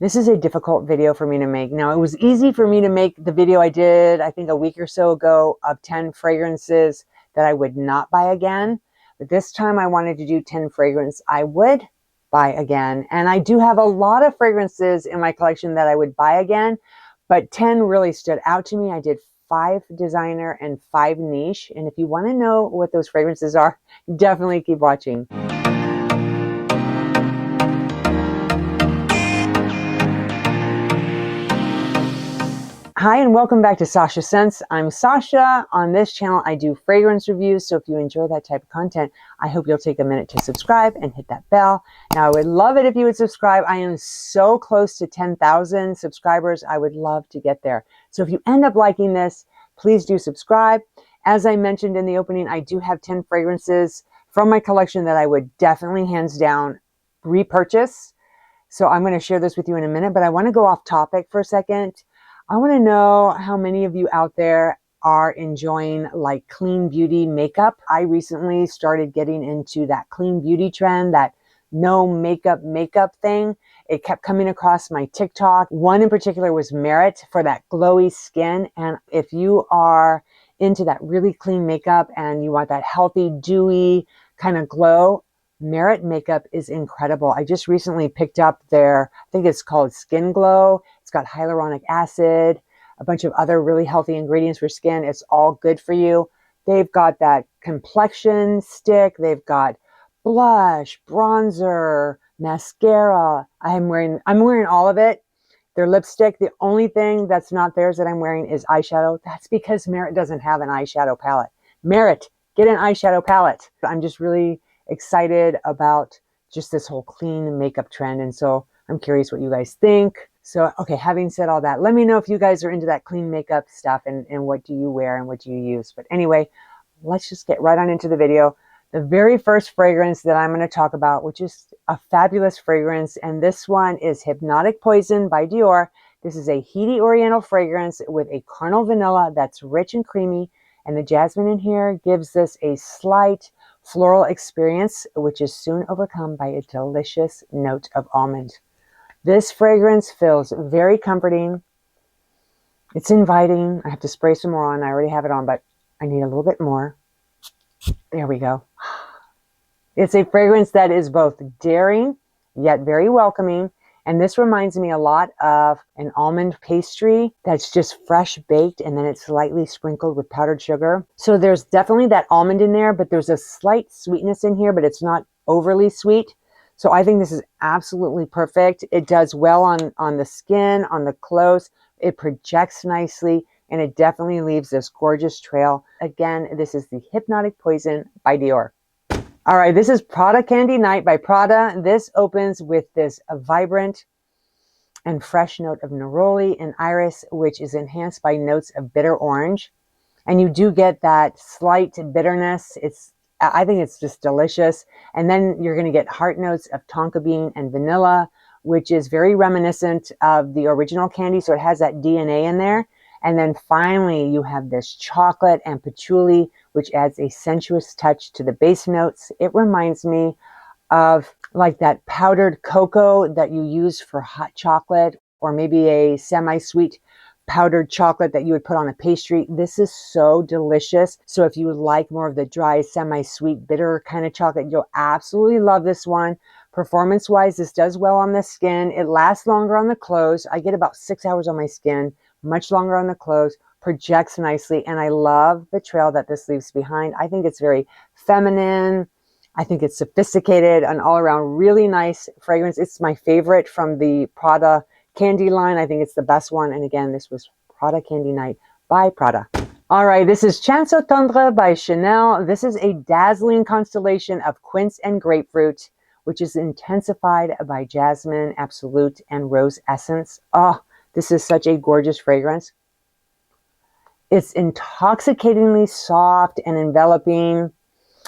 This is a difficult video for me to make. Now, it was easy for me to make the video I did, I think a week or so ago, of 10 fragrances that I would not buy again. But this time I wanted to do 10 fragrances I would buy again. And I do have a lot of fragrances in my collection that I would buy again, but 10 really stood out to me. I did 5 designer and 5 niche. And if you want to know what those fragrances are, definitely keep watching. Hi, and welcome back to Sasha Scents. I'm Sasha. On this channel, I do fragrance reviews. So if you enjoy that type of content, I hope you'll take a minute to subscribe and hit that bell. Now, I would love it if you would subscribe. I am so close to 10,000 subscribers. I would love to get there. So if you end up liking this, please do subscribe. As I mentioned in the opening, I do have 10 fragrances from my collection that I would definitely, hands down, repurchase. So I'm going to share this with you in a minute, but I want to go off topic for a second. I want to know how many of you out there are enjoying like clean beauty makeup. I recently started getting into that clean beauty trend, that no makeup thing. It kept coming across my TikTok. One in particular was Merit for that glowy skin. And if you are into that really clean makeup and you want that healthy, dewy kind of glow, Merit makeup is incredible. I just recently picked up their, I think it's called Skin Glow. It's got hyaluronic acid, a bunch of other really healthy ingredients for skin. It's all good for you. They've got that complexion stick. They've got blush, bronzer, mascara. I'm wearing all of it. Their lipstick, the only thing that's not theirs that I'm wearing is eyeshadow. That's because Merit doesn't have an eyeshadow palette. Merit, get an eyeshadow palette. I'm just really excited about just this whole clean makeup trend. And so I'm curious what you guys think. So, okay, having said all that, let me know if you guys are into that clean makeup stuff and what do you wear and what do you use. But anyway, let's just get right on into the video. The very first fragrance that I'm going to talk about, which is a fabulous fragrance, and this one is Hypnotic Poison by Dior. This is a heady oriental fragrance with a caramel vanilla that's rich and creamy, and the jasmine in here gives this a slight floral experience, which is soon overcome by a delicious note of almond. This fragrance feels very comforting. It's inviting. I have to spray some more on. I already have it on, but I need a little bit more. There we go. It's a fragrance that is both daring, yet very welcoming. And this reminds me a lot of an almond pastry that's just fresh baked and then it's slightly sprinkled with powdered sugar. So there's definitely that almond in there, but there's a slight sweetness in here, but it's not overly sweet. So I think this is absolutely perfect. It does well on the skin, on the clothes. It projects nicely, and it definitely leaves this gorgeous trail. Again, this is the Hypnotic Poison by Dior. All right, this is Prada Candy Night by Prada. This opens with this vibrant and fresh note of neroli and iris, which is enhanced by notes of bitter orange. And you do get that slight bitterness. I think it's just delicious. And then you're going to get heart notes of tonka bean and vanilla, which is very reminiscent of the original candy. So it has that DNA in there. And then finally, you have this chocolate and patchouli, which adds a sensuous touch to the base notes. It reminds me of like that powdered cocoa that you use for hot chocolate, or maybe a semi-sweet powdered chocolate that you would put on a pastry. This is so delicious. So if you like more of the dry, semi-sweet, bitter kind of chocolate, you'll absolutely love this one. Performance-wise, this does well on the skin. It lasts longer on the clothes. I get about 6 hours on my skin, much longer on the clothes, projects nicely, and I love the trail that this leaves behind. I think it's very feminine. I think it's sophisticated, an all-around really nice fragrance. It's my favorite from the Prada Candy line. I think it's the best one. And again, this was Prada Candy Night by Prada. All right, this is Chanson Tundra by Chanel. This is a dazzling constellation of quince and grapefruit, which is intensified by jasmine, absolute, and rose essence. Oh, this is such a gorgeous fragrance. It's intoxicatingly soft and enveloping.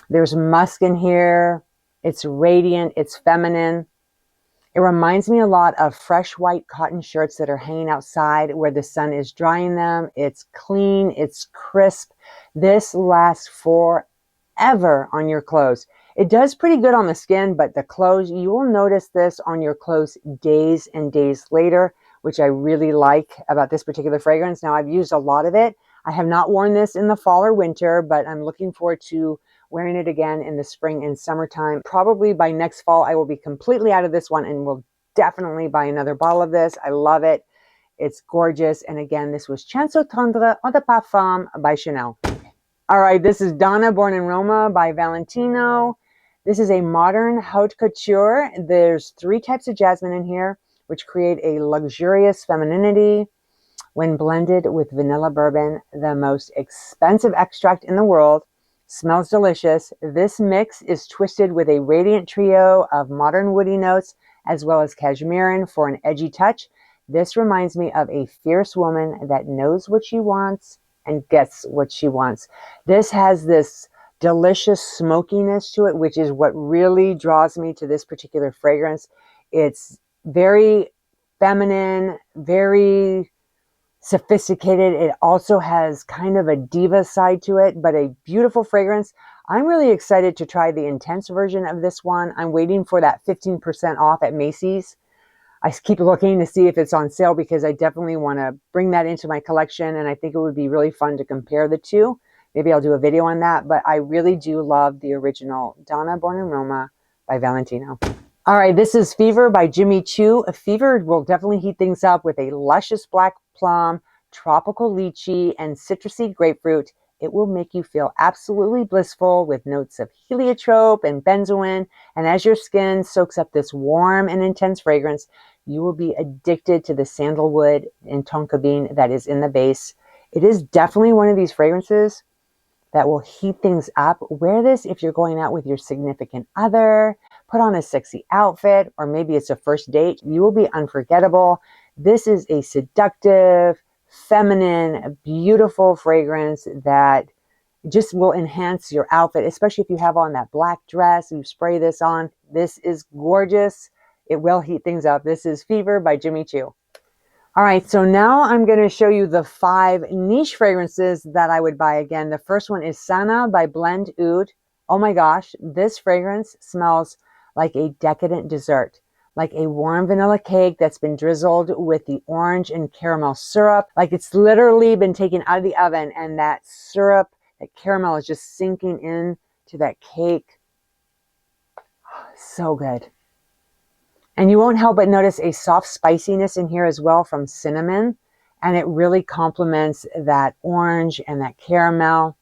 There's musk in here. It's radiant. It's feminine. It reminds me a lot of fresh white cotton shirts that are hanging outside where the sun is drying them. It's clean. It's crisp. This lasts forever on your clothes. It does pretty good on the skin, but the clothes, you will notice this on your clothes days and days later, which I really like about this particular fragrance. Now, I've used a lot of it. I have not worn this in the fall or winter, but I'm looking forward to wearing it again in the spring and summertime. Probably by next fall, I will be completely out of this one and will definitely buy another bottle of this. I love it. It's gorgeous. And again, this was Tundra Eau de Parfum by Chanel. All right, this is Donna Born in Roma by Valentino. This is a modern haute couture. There's 3 types of jasmine in here, which create a luxurious femininity. When blended with vanilla bourbon, the most expensive extract in the world, smells delicious. This mix is twisted with a radiant trio of modern woody notes, as well as cashmere for an edgy touch. This reminds me of a fierce woman that knows what she wants and gets what she wants. This has this delicious smokiness to it, which is what really draws me to this particular fragrance. It's very feminine, very sophisticated. It also has kind of a diva side to it, but a beautiful fragrance. I'm really excited to try the intense version of this one. I'm waiting for that 15% off at Macy's. I keep looking to see if it's on sale because I definitely want to bring that into my collection, and I think it would be really fun to compare the two. Maybe I'll do a video on that, but I really do love the original Donna Born in Roma by Valentino. All right, this is Fever by Jimmy Choo. Fever will definitely heat things up with a luscious black plum, tropical lychee, and citrusy grapefruit. It will make you feel absolutely blissful with notes of heliotrope and benzoin. And as your skin soaks up this warm and intense fragrance, you will be addicted to the sandalwood and tonka bean that is in the base. It is definitely one of these fragrances that will heat things up. Wear this if you're going out with your significant other, put on a sexy outfit, or maybe it's a first date. You will be unforgettable. This is a seductive, feminine, beautiful fragrance that just will enhance your outfit, especially if you have on that black dress, you spray this on. This is gorgeous. It will heat things up. This is Fever by Jimmy Choo. All right, so now I'm going to show you the 5 niche fragrances that I would buy again. The first one is Sana by Blendude. Oh my gosh, this fragrance smells like a decadent dessert, like a warm vanilla cake that's been drizzled with the orange and caramel syrup. Like it's literally been taken out of the oven and that syrup, that caramel is just sinking in to that cake. So good. And you won't help but notice a soft spiciness in here as well from cinnamon. And it really complements that orange and that caramel.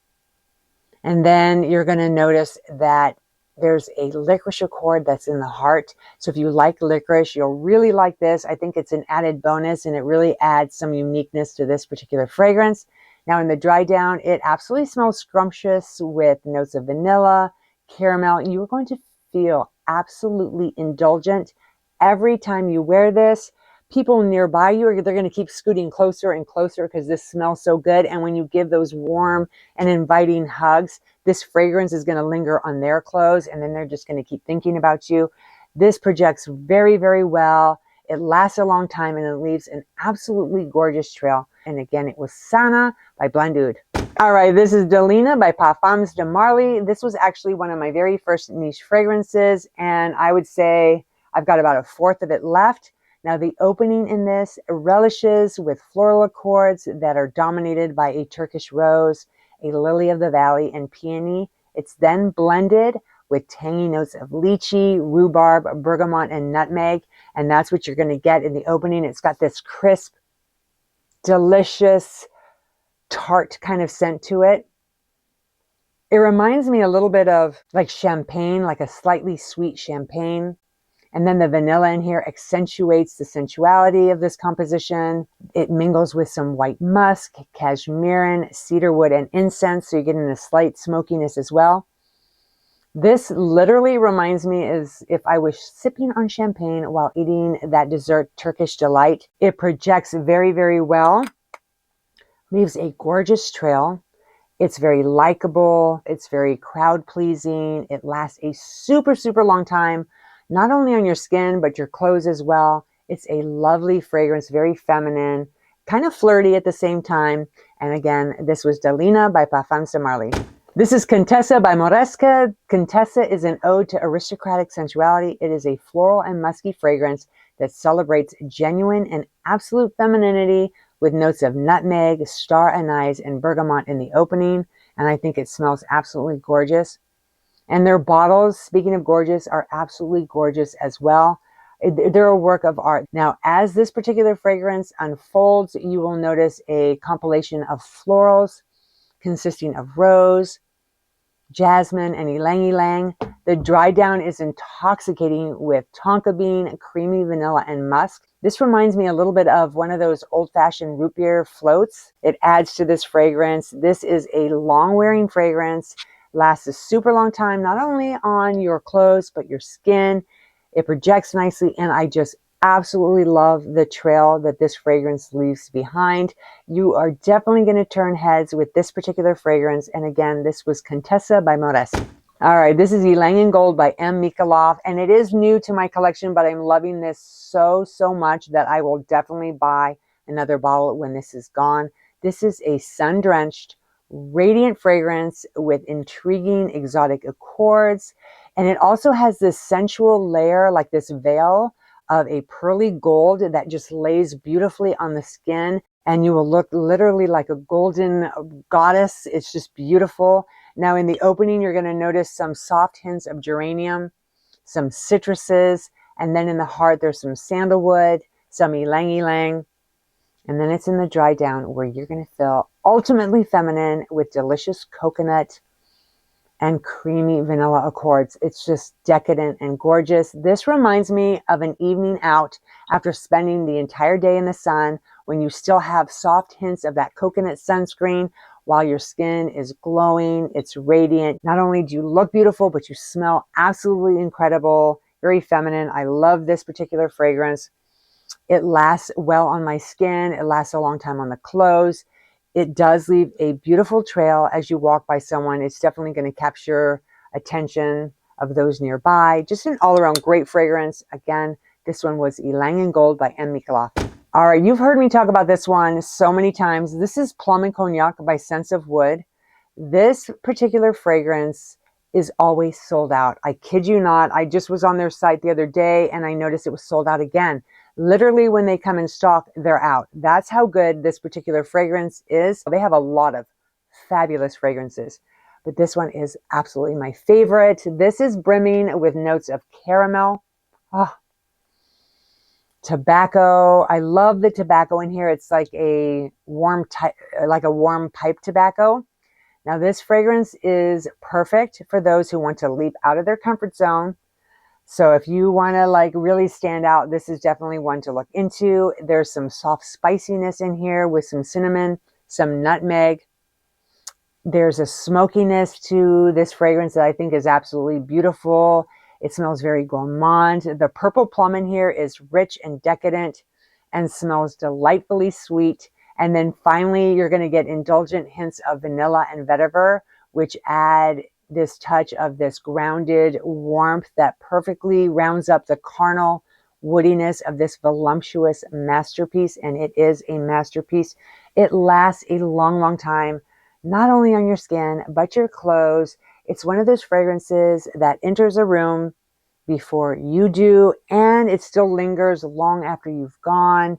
And then you're going to notice that there's a licorice accord that's in the heart. So if you like licorice, you'll really like this. I think it's an added bonus and it really adds some uniqueness to this particular fragrance. Now in the dry down, it absolutely smells scrumptious with notes of vanilla, caramel. You're going to feel absolutely indulgent every time you wear this. People nearby you, they're going to keep scooting closer and closer because this smells so good. And when you give those warm and inviting hugs, this fragrance is going to linger on their clothes and then they're just going to keep thinking about you. This projects very, very well. It lasts a long time and it leaves an absolutely gorgeous trail. And again, it was Sana by Blendude. All right, this is Delina by Perfumes de Marly. This was actually one of my very first niche fragrances. And I would say I've got about 1/4 of it left. Now the opening in this relishes with floral accords that are dominated by a Turkish rose, a lily of the valley, and peony. It's then blended with tangy notes of lychee, rhubarb, bergamot, and nutmeg. And that's what you're going to get in the opening. It's got this crisp, delicious, tart kind of scent to it. It reminds me a little bit of like champagne, like a slightly sweet champagne. And then the vanilla in here accentuates the sensuality of this composition. It mingles with some white musk, cashmere, cedarwood, and incense. So you're getting a slight smokiness as well. This literally reminds me as if I was sipping on champagne while eating that dessert Turkish delight. It projects very, very well. Leaves a gorgeous trail. It's very likable. It's very crowd pleasing. It lasts a super, super long time. Not only on your skin, but your clothes as well. It's a lovely fragrance, very feminine, kind of flirty at the same time. And again, this was Delina by Perfumes de Marly. This is Contessa by Moressa. Contessa is an ode to aristocratic sensuality. It is a floral and musky fragrance that celebrates genuine and absolute femininity with notes of nutmeg, star anise, and bergamot in the opening. And I think it smells absolutely gorgeous. And their bottles, speaking of gorgeous, are absolutely gorgeous as well. They're a work of art. Now, as this particular fragrance unfolds, you will notice a compilation of florals consisting of rose, jasmine, and ylang ylang. The dry down is intoxicating with tonka bean, creamy vanilla, and musk. This reminds me a little bit of one of those old-fashioned root beer floats. It adds to this fragrance. This is a long-wearing fragrance, lasts a super long time, not only on your clothes, but your skin. It projects nicely, and I just absolutely love the trail that this fragrance leaves behind. You are definitely going to turn heads with this particular fragrance. And again, this was Contessa by Moressa. All right, this is Ylang in Gold by M. Mikolov, and it is new to my collection, but I'm loving this so much that I will definitely buy another bottle when this is gone. This is a sun-drenched, radiant fragrance with intriguing exotic accords, and it also has this sensual layer, like this veil of a pearly gold that just lays beautifully on the skin, and you will look literally like a golden goddess. It's just beautiful. Now in the opening, you're going to notice some soft hints of geranium, some citruses, and then in the heart, there's some sandalwood, some ylang ylang, and then it's in the dry down where you're going to feel ultimately feminine with delicious coconut and creamy vanilla accords. It's just decadent and gorgeous. This reminds me of an evening out after spending the entire day in the sun, when you still have soft hints of that coconut sunscreen while your skin is glowing, it's radiant. Not only do you look beautiful, but you smell absolutely incredible, very feminine. I love this particular fragrance. It lasts well on my skin. It lasts a long time on the clothes. It does leave a beautiful trail as you walk by someone. It's definitely going to capture attention of those nearby. Just an all-around great fragrance. Again, this one was Ylang in Gold by M. Mikolov. All right, you've heard me talk about this one so many times. This is Plum and Cognac by Scents of Wood. This particular fragrance is always sold out. I kid you not. I just was on their site the other day and I noticed it was sold out again. Literally, when they come in stock, they're out. That's how good this particular fragrance is. They have a lot of fabulous fragrances, but this one is absolutely my favorite. This is brimming with notes of caramel, tobacco. I love the tobacco in here. It's like a warm pipe tobacco. Now, this fragrance is perfect for those who want to leap out of their comfort zone. So if you want to like really stand out, this is definitely one to look into. There's some soft spiciness in here with some cinnamon, some nutmeg. There's a smokiness to this fragrance that I think is absolutely beautiful. It smells very gourmand. The purple plum in here is rich and decadent and smells delightfully sweet. And then finally, you're going to get indulgent hints of vanilla and vetiver, which add this touch of this grounded warmth that perfectly rounds up the carnal woodiness of this voluptuous masterpiece. And it is a masterpiece. It lasts a long time, not only on your skin, but your clothes. It's one of those fragrances that enters a room before you do, and it still lingers long after you've gone.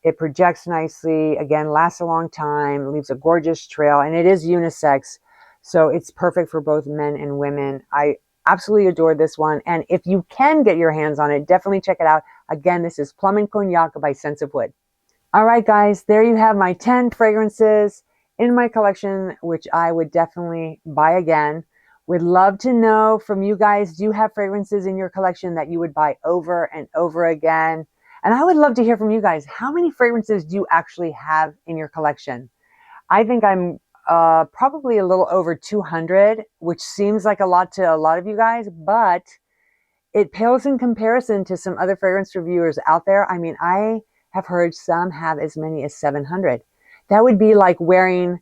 It projects nicely, again, lasts a long time, leaves a gorgeous trail, and it is unisex. So it's perfect for both men and women. I absolutely adore this one. And if you can get your hands on it, definitely check it out. Again, this is Plum and Cognac by Scents of Wood. All right, guys, there you have my 10 fragrances in my collection, which I would definitely buy again. Would love to know from you guys, do you have fragrances in your collection that you would buy over and over again? And I would love to hear from you guys. How many fragrances do you actually have in your collection? I think I'm probably a little over 200, which seems like a lot to a lot of you guys, but it pales in comparison to some other fragrance reviewers out there. I mean, I have heard some have as many as 700. That would be like wearing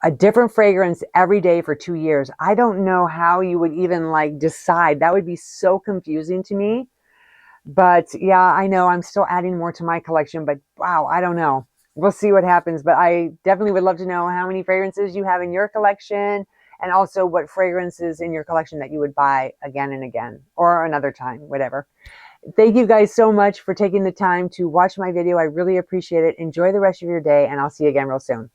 a different fragrance every day for 2 years. I don't know how you would even like decide. That would be so confusing to me. But yeah, I know I'm still adding more to my collection, but wow, I don't know. We'll see what happens. But I definitely would love to know how many fragrances you have in your collection. and also what fragrances in your collection that you would buy again and again, or another time, whatever. Thank you guys so much for taking the time to watch my video. I really appreciate it. Enjoy the rest of your day, and I'll see you again real soon.